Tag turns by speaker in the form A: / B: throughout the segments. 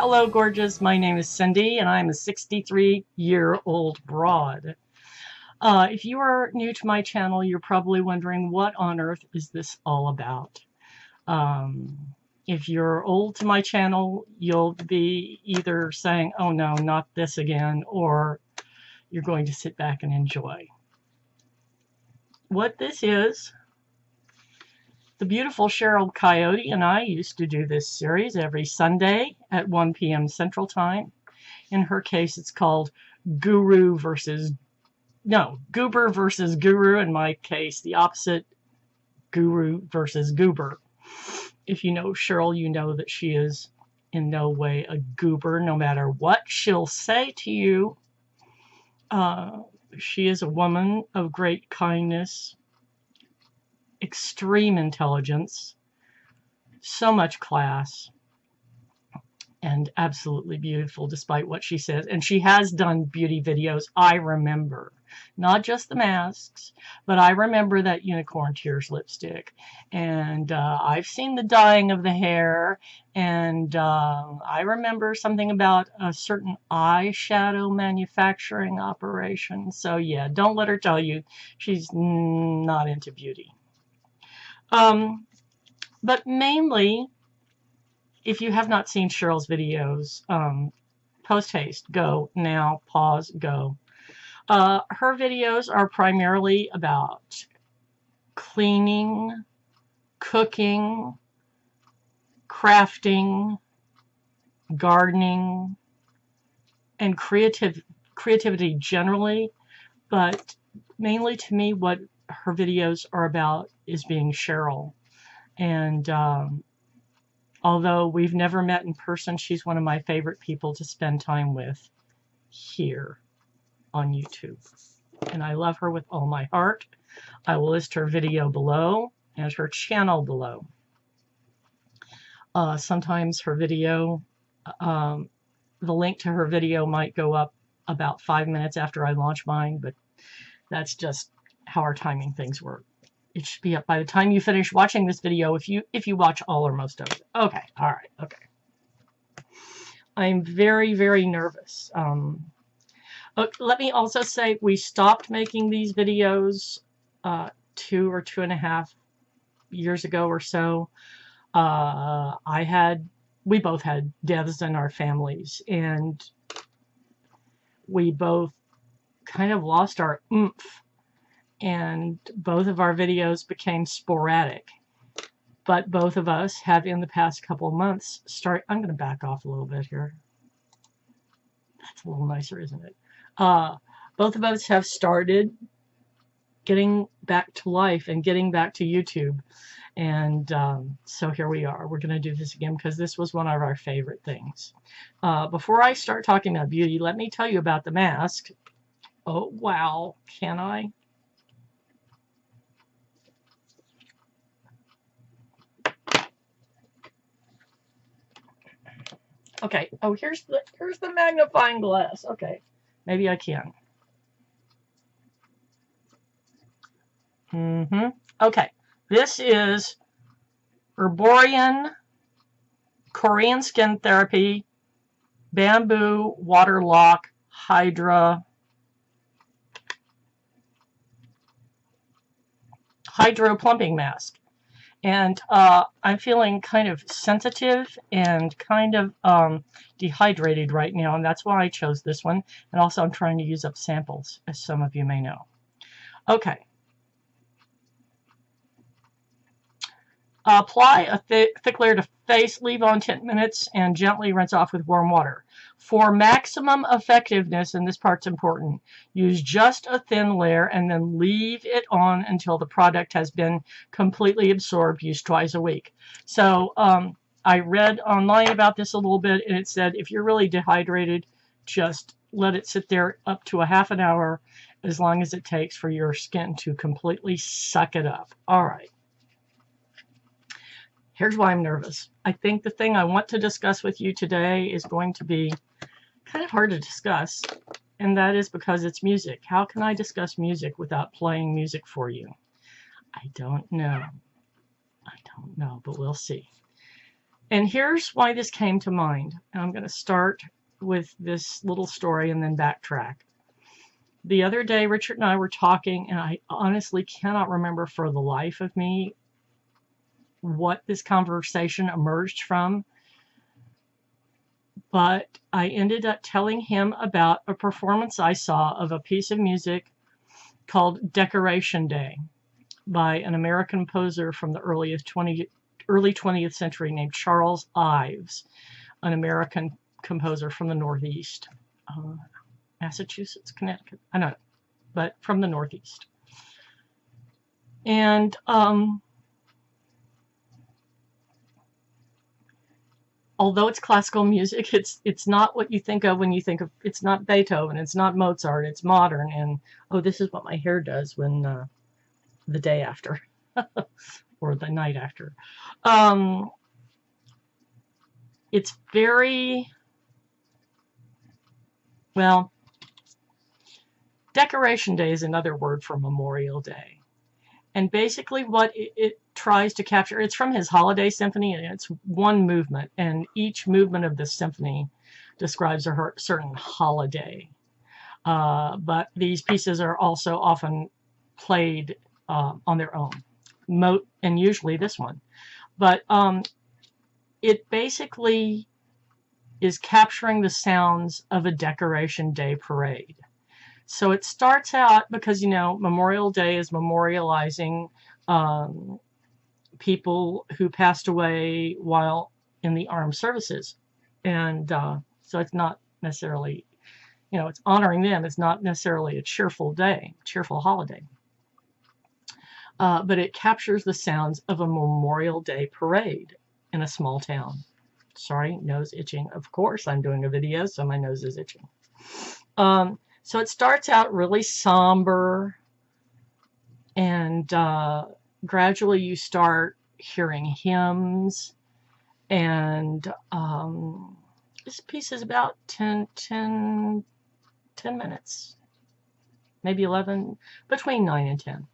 A: Hello, gorgeous. My name is Cindy, and I'm a 63-year-old broad. If you are new to my channel, you're probably wondering what on earth is this all about. If you're old to my channel, you'll be either saying, oh no, not this again, or you're going to sit back and enjoy. What this is, the beautiful Cheryl Coyote and I used to do this series every Sunday at 1 p.m. Central Time. In her case, it's called Goober versus Guru. In my case, the opposite, Guru versus Goober. If you know Cheryl, you know that she is in no way a goober, no matter what she'll say to you. She is a woman of great kindness, extreme intelligence, so much class, and absolutely beautiful despite what she says. And she has done beauty videos, I remember. Not just the masks, but I remember that unicorn tears lipstick. And I've seen the dyeing of the hair. And I remember something about a certain eyeshadow manufacturing operation. So yeah, don't let her tell you she's not into beauty. But mainly, if you have not seen Cheryl's videos, post haste, go now, pause, go. Her videos are primarily about cleaning, cooking, crafting, gardening, and creativity generally, but mainly to me what her videos are about is being Cheryl. And although we've never met in person, she's one of my favorite people to spend time with here on YouTube. And I love her with all my heart. I will list her video below and her channel below. Sometimes her video, the link to her video might go up about 5 minutes after I launch mine, but that's just how our timing things work. It should be up by the time you finish watching this video if you watch all or most of it. Okay, all right, okay. I'm very, very nervous. Let me also say we stopped making these videos 2 or 2.5 years ago or so. We both had deaths in our families, and we both kind of lost our oomph. And both of our videos became sporadic. But both of us have in the past couple of months I'm going to back off a little bit here. That's a little nicer, isn't it? Both of us have started getting back to life and getting back to YouTube. And so here we are. We're going to do this again because this was one of our favorite things. Before I start talking about beauty, let me tell you about the mask. Oh, wow. Can I? Okay. Oh, here's the magnifying glass. Okay. Maybe I can. Okay. This is Herborian Korean Skin Therapy Bamboo Water Lock HYDRO-PLUMPING mask. And I'm feeling kind of sensitive and kind of dehydrated right now, and that's why I chose this one. And also I'm trying to use up samples, as some of you may know. Okay. Apply a thick layer to face, leave on 10 minutes, and gently rinse off with warm water. For maximum effectiveness, and this part's important, use just a thin layer and then leave it on until the product has been completely absorbed. Use twice a week. So I read online about this a little bit, and it said if you're really dehydrated, just let it sit there up to a half an hour, as long as it takes for your skin to completely suck it up. All right. Here's why I'm nervous. I think the thing I want to discuss with you today is going to be kind of hard to discuss, and that is because it's music. How can I discuss music without playing music for you? I don't know. but we'll see. And here's why this came to mind. I'm going to start with this little story and then backtrack. The other day, Richard and I were talking, and I honestly cannot remember for the life of me what this conversation emerged from, but I ended up telling him about a performance I saw of a piece of music called Decoration Day by an American composer from the early 20th century named Charles Ives, an American composer from the Northeast. Massachusetts, Connecticut, I don't know, but from the Northeast. And although it's classical music, it's not what you think of when you think of, it's not Beethoven, it's not Mozart, it's modern. And oh, this is what my hair does when the day after or the night after. It's very, well, Decoration Day is another word for Memorial Day. And basically what it tries to capture, it's from his Holiday Symphony, and it's one movement, and each movement of this symphony describes a certain holiday. But these pieces are also often played on their own, and usually this one. But it basically is capturing the sounds of a Decoration Day parade. So it starts out because, you know, Memorial Day is memorializing people who passed away while in the armed services. And so it's not necessarily, you know, it's honoring them. It's not necessarily a cheerful day, cheerful holiday. But it captures the sounds of a Memorial Day parade in a small town. Sorry, nose itching. Of course, I'm doing a video, so my nose is itching. So it starts out really somber, and gradually you start hearing hymns, and this piece is about 10 minutes, maybe 11, between 9 and 10.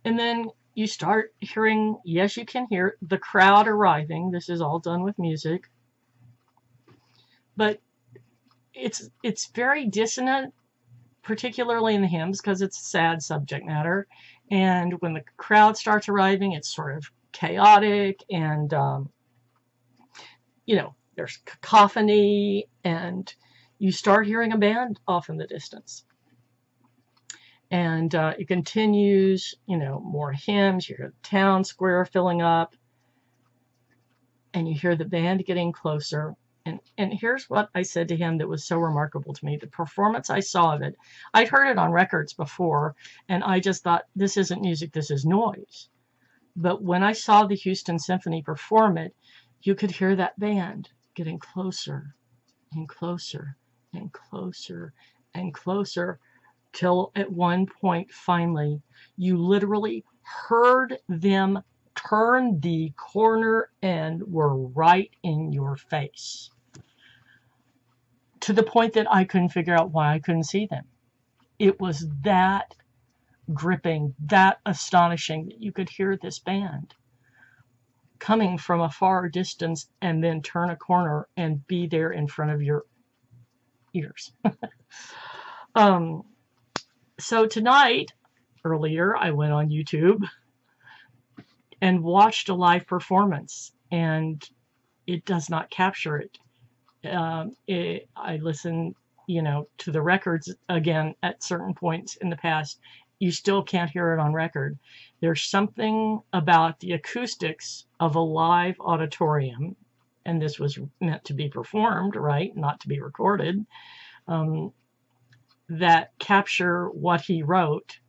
A: And then you start hearing, yes, you can hear the crowd arriving. This is all done with music. But it's very dissonant, particularly in the hymns, because it's a sad subject matter. And when the crowd starts arriving, it's sort of chaotic, and you know, there's cacophony, and you start hearing a band off in the distance. And it continues, you know, more hymns, you hear the town square filling up, and you hear the band getting closer. And here's what I said to him that was so remarkable to me. The performance I saw of it, I'd heard it on records before, and I just thought, this isn't music, this is noise. But when I saw the Houston Symphony perform it, you could hear that band getting closer and closer and closer and closer, till at one point, finally, you literally heard them turn the corner and were right in your face. To the point that I couldn't figure out why I couldn't see them. It was that gripping, that astonishing, that you could hear this band coming from a far distance and then turn a corner and be there in front of your ears. So tonight, earlier, I went on YouTube and watched a live performance, and it does not capture it. I listen, you know, to the records again at certain points in the past. You still can't hear it on record. There's something about the acoustics of a live auditorium, and this was meant to be performed, right? Not to be recorded, that capture what he wrote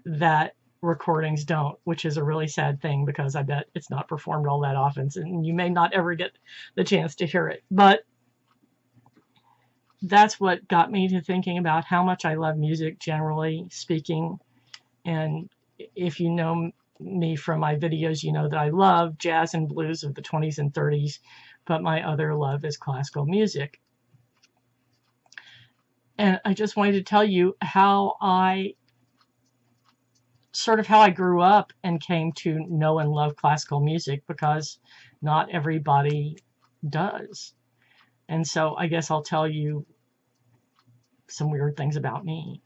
A: that recordings don't, which is a really sad thing, because I bet it's not performed all that often, and you may not ever get the chance to hear it. But that's what got me to thinking about how much I love music, generally speaking. And if you know me from my videos, you know that I love jazz and blues of the 20s and 30s, but my other love is classical music. And I just wanted to tell you how I grew up and came to know and love classical music, because not everybody does. And so I guess I'll tell you some weird things about me.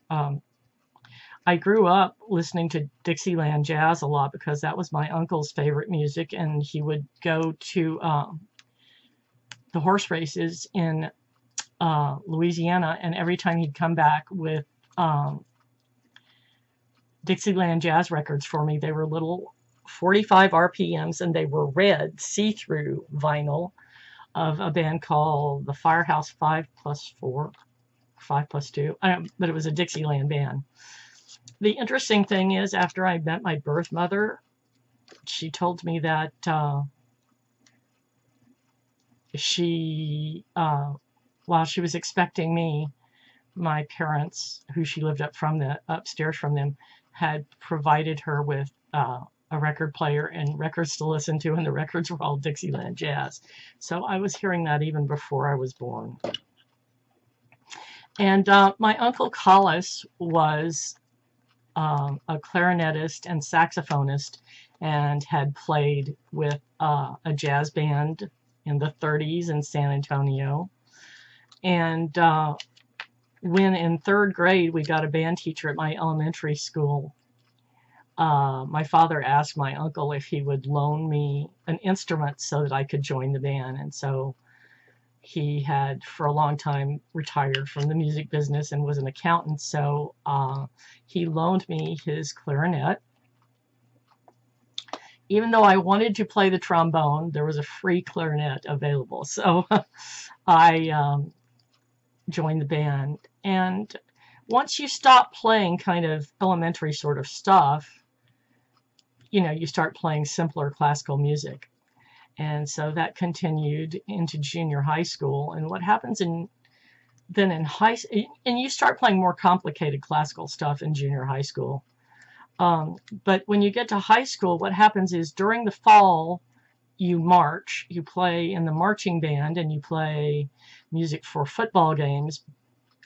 A: I grew up listening to Dixieland jazz a lot because that was my uncle's favorite music, and he would go to the horse races in Louisiana, and every time he'd come back with Dixieland jazz records for me, they were little 45 RPMs, and they were red see-through vinyl of a band called the Firehouse 5+4, 5+2. I don't, but it was a Dixieland band. The interesting thing is, after I met my birth mother, she told me that while she was expecting me, my parents, who she lived upstairs from them, had provided her with a record player and records to listen to, and the records were all Dixieland jazz. So I was hearing that even before I was born. And my Uncle Collis was a clarinetist and saxophonist, and had played with a jazz band in the 30s in San Antonio. And when in 3rd grade we got a band teacher at my elementary school, my father asked my uncle if he would loan me an instrument so that I could join the band. And so he had for a long time retired from the music business and was an accountant, so he loaned me his clarinet. Even though I wanted to play the trombone, there was a free clarinet available, so I joined the band. And once you stop playing kind of elementary sort of stuff, you know, you start playing simpler classical music. And so that continued into junior high school. And what happens and you start playing more complicated classical stuff in junior high school. But when you get to high school, what happens is during the fall, you march, you play in the marching band, and you play music for football games.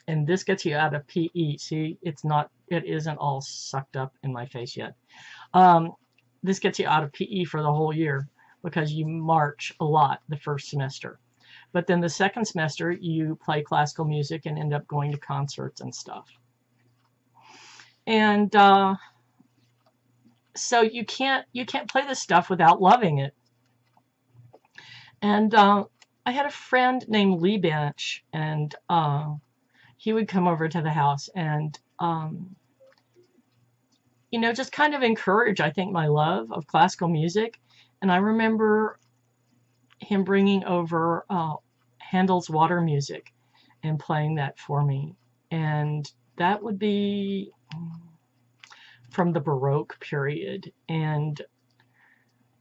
A: And this gets you out of PE. See, it isn't all sucked up in my face yet. This gets you out of PE for the whole year, because you march a lot the first semester. But then the second semester, you play classical music and end up going to concerts and stuff. And so you can't play this stuff without loving it. And I had a friend named Lee Bench, and he would come over to the house and you know, just kind of encourage, I think, my love of classical music. And I remember him bringing over Handel's Water Music and playing that for me. And that would be from the Baroque period. And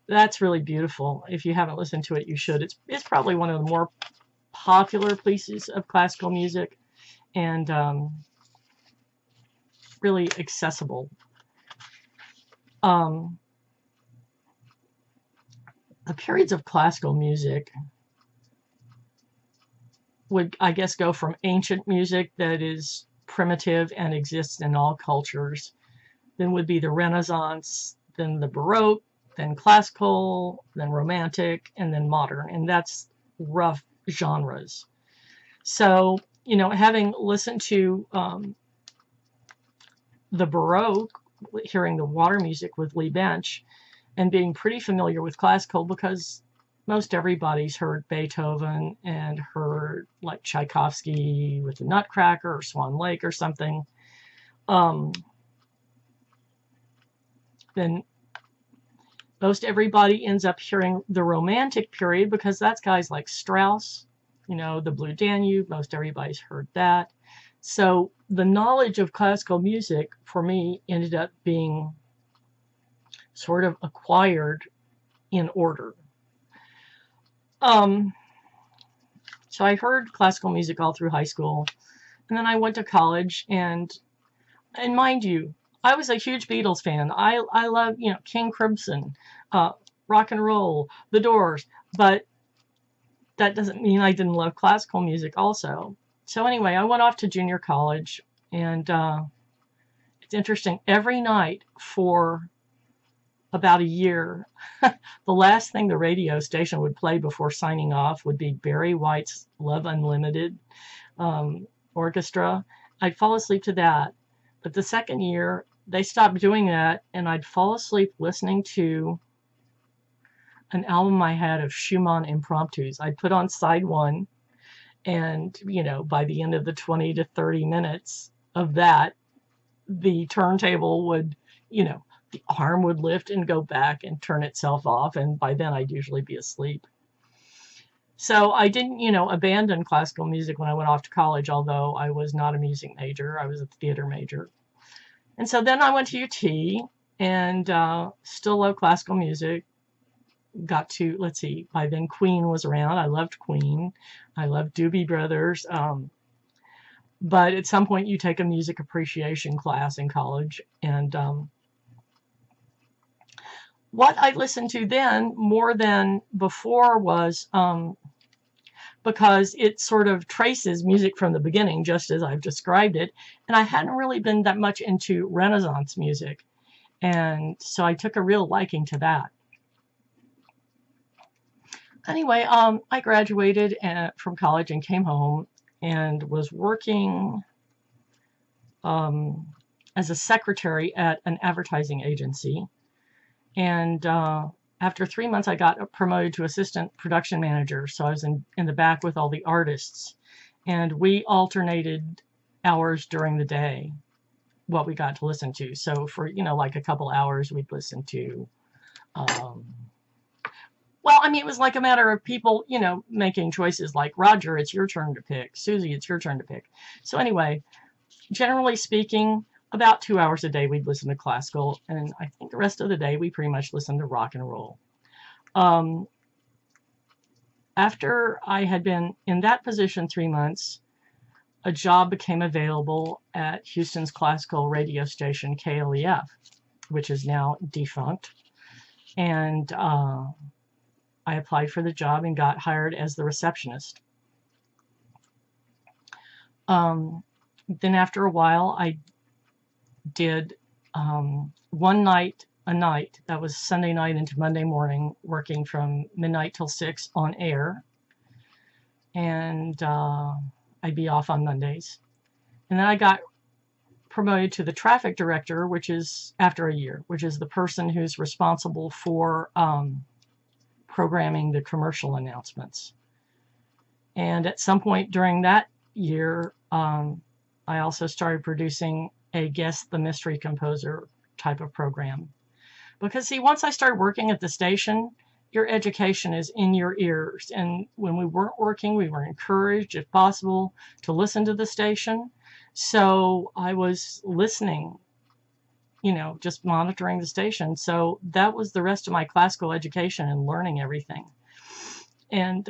A: that's really beautiful. If you haven't listened to it, you should. It's probably one of the more popular pieces of classical music, and really accessible. The periods of classical music would, I guess, go from ancient music that is primitive and exists in all cultures, then would be the Renaissance, then the Baroque, then classical, then romantic, and then modern. And that's rough genres. So, you know, having listened to the Baroque, hearing the water music with Lee Bench, and being pretty familiar with classical, because most everybody's heard Beethoven and heard like Tchaikovsky with the Nutcracker or Swan Lake or something. Then most everybody ends up hearing the Romantic period, because that's guys like Strauss, you know, the Blue Danube. Most everybody's heard that. So the knowledge of classical music for me ended up being sort of acquired in order. So I heard classical music all through high school, and then I went to college, and mind you, I was a huge Beatles fan. I love, you know, King Crimson, rock and roll, The Doors, but that doesn't mean I didn't love classical music also. So anyway, I went off to junior college, and it's interesting. Every night for about a year, the last thing the radio station would play before signing off would be Barry White's Love Unlimited orchestra. I'd fall asleep to that. But the second year, they stopped doing that, and I'd fall asleep listening to an album I had of Schumann impromptus. I'd put on side one, and, you know, by the end of the 20 to 30 minutes of that, the turntable would, you know, the arm would lift and go back and turn itself off, and by then I'd usually be asleep. So I didn't, you know, abandon classical music when I went off to college, although I was not a music major. I was a theater major. And so then I went to UT and still love classical music. Got to, let's see, by then Queen was around. I loved Queen. I loved Doobie Brothers. But at some point you take a music appreciation class in college, and what I listened to then more than before was, because it sort of traces music from the beginning, just as I've described it, and I hadn't really been that much into Renaissance music, and so I took a real liking to that. Anyway, I graduated from college and came home and was working as a secretary at an advertising agency. And after 3 months, I got promoted to assistant production manager. So I was in the back with all the artists. And we alternated hours during the day, what we got to listen to. So for, you know, like a couple hours, we'd listen to, well, I mean, it was like a matter of people, you know, making choices like, Roger, it's your turn to pick. Susie, it's your turn to pick. So anyway, generally speaking, about 2 hours a day we'd listen to classical, and I think the rest of the day we pretty much listened to rock and roll. After I had been in that position 3 months, a job became available at Houston's classical radio station, KLEF, which is now defunct. And I applied for the job and got hired as the receptionist. Then after a while, I did one night, that was Sunday night into Monday morning, working from midnight till 6 on air. And I'd be off on Mondays. And then I got promoted to the traffic director, which is after a year, which is the person who's responsible for programming the commercial announcements. And at some point during that year, I also started producing a Guess the Mystery Composer type of program. Because see, once I started working at the station, your education is in your ears. And when we weren't working, we were encouraged, if possible, to listen to the station. So I was listening, you know, just monitoring the station. So that was the rest of my classical education and learning everything. And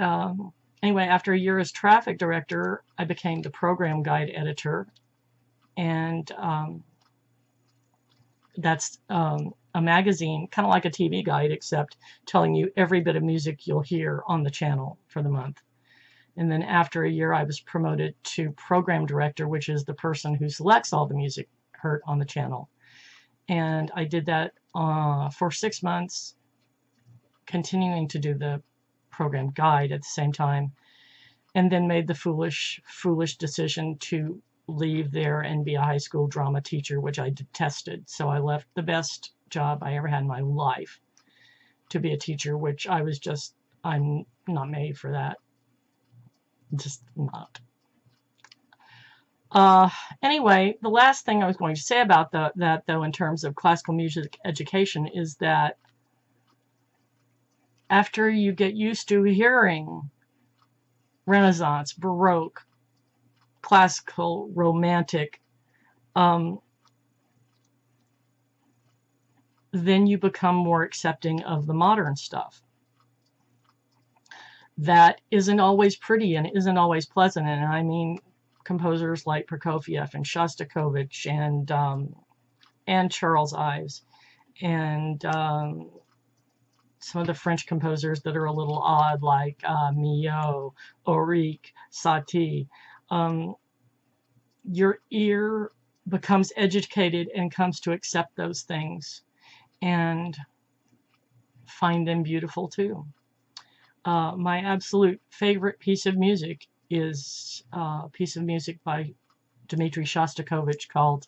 A: anyway, after a year as traffic director, I became the program guide editor. And that's a magazine, kind of like a TV guide, except telling you every bit of music you'll hear on the channel for the month. And then after a year, I was promoted to program director, which is the person who selects all the music heard on the channel. And I did that for 6 months, continuing to do the program guide at the same time, and then made the foolish decision to leave there and be a high school drama teacher, which I detested. So I left the best job I ever had in my life to be a teacher, which I'm not made for that. Just not. Anyway, the last thing I was going to say about that, though, in terms of classical music education, is that after you get used to hearing Renaissance, Baroque, classical, romantic, then you become more accepting of the modern stuff. That isn't always pretty and isn't always pleasant. And I mean composers like Prokofiev and Shostakovich and Charles Ives and some of the French composers that are a little odd, like Milhaud, Auric, Satie. Your ear becomes educated and comes to accept those things. And find them beautiful too. My absolute favorite piece of music is a piece of music by Dmitri Shostakovich called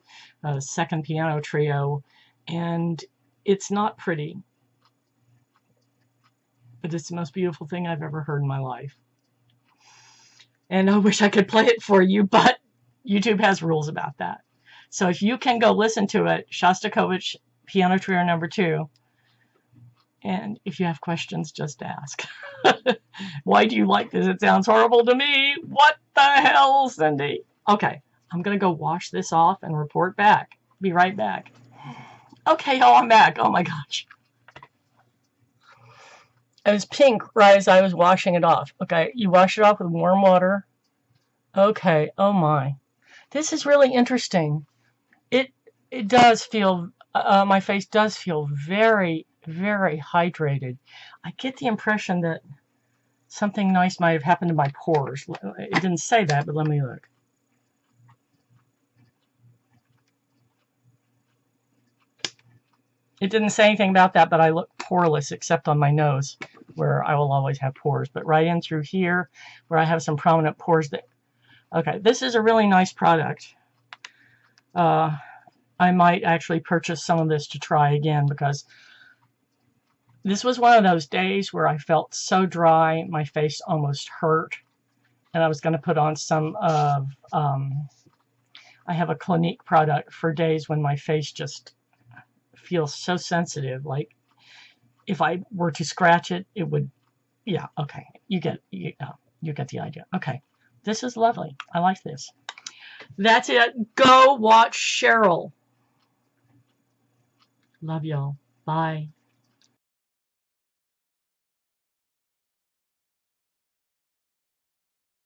A: Second Piano Trio, and it's not pretty, but it's the most beautiful thing I've ever heard in my life. And I wish I could play it for you, but YouTube has rules about that. So if you can go listen to it, Shostakovich Piano Trio No. 2, and if you have questions, just ask. Why do you like this? It sounds horrible to me. What the hell, Cindy? Okay, I'm going to go wash this off and report back. Be right back. Okay, y'all, I'm back. Oh my gosh. It was pink right as I was washing it off. Okay, you wash it off with warm water. Okay, oh my. This is really interesting. It does feel, my face does feel very, very hydrated. I get the impression that something nice might have happened to my pores. It didn't say that, but let me look. It didn't say anything about that, but I look poreless except on my nose, where I will always have pores. But right in through here, where I have some prominent pores. Okay, this is a really nice product. I might actually purchase some of this to try again, because this was one of those days where I felt so dry, my face almost hurt. And I was going to put on some of, I have a Clinique product for days when my face just feels so sensitive. Like if I were to scratch it, it would, yeah, okay. You get the idea. Okay, this is lovely. I like this. That's it. Go watch Cheryl. Love y'all. Bye.